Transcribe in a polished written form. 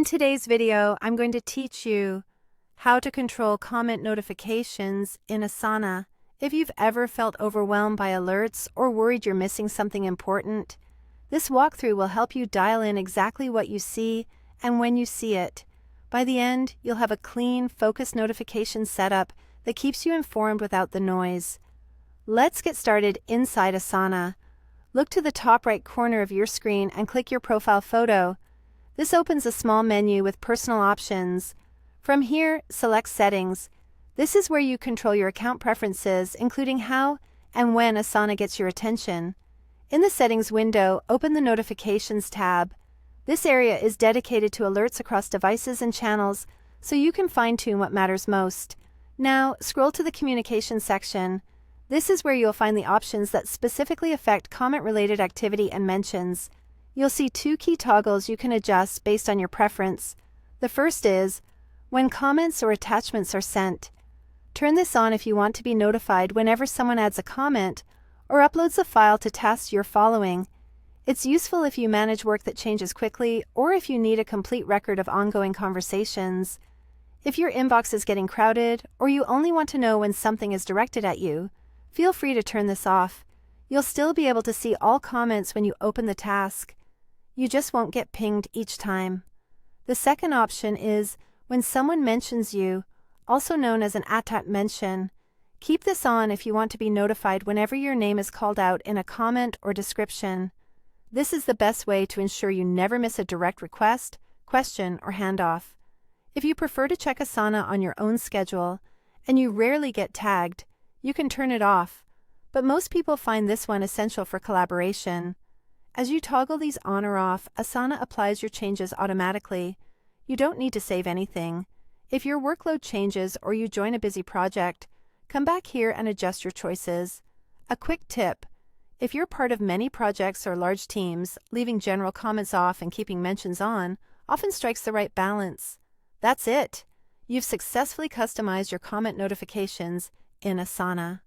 today's video, I'm going to teach you how to control comment notifications in Asana. If you've ever felt overwhelmed by alerts or worried you're missing something important, this walkthrough will help you dial in exactly what you see and when you see it. By the end, you'll have a clean, focused notification setup that keeps you informed without the noise. Let's get started inside Asana. Look to the top right corner of your screen and click your profile photo. This opens a small menu with personal options. From here, select Settings. This is where you control your account preferences, including how and when Asana gets your attention. In the Settings window, open the Notifications tab. This area is dedicated to alerts across devices and channels, so you can fine-tune what matters most. Now, scroll to the Communications section. This is where you'll find the options that specifically affect comment-related activity and mentions. You'll see two key toggles you can adjust based on your preference. The first is when comments or attachments are sent. Turn this on if you want to be notified whenever someone adds a comment or uploads a file to tasks you're following. It's useful if you manage work that changes quickly or if you need a complete record of ongoing conversations. If your inbox is getting crowded or you only want to know when something is directed at you, feel free to turn this off. You'll still be able to see all comments when you open the task. You just won't get pinged each time. The second option is when someone mentions you, also known as an @mention. Keep this on if you want to be notified whenever your name is called out in a comment or description. This is the best way to ensure you never miss a direct request, question, or handoff. If you prefer to check Asana on your own schedule and you rarely get tagged, you can turn it off, but most people find this one essential for collaboration. As you toggle these on or off, Asana applies your changes automatically. You don't need to save anything. If your workload changes or you join a busy project, come back here and adjust your choices. A quick tip: if you're part of many projects or large teams, leaving general comments off and keeping mentions on often strikes the right balance. That's it. You've successfully customized your comment notifications in Asana.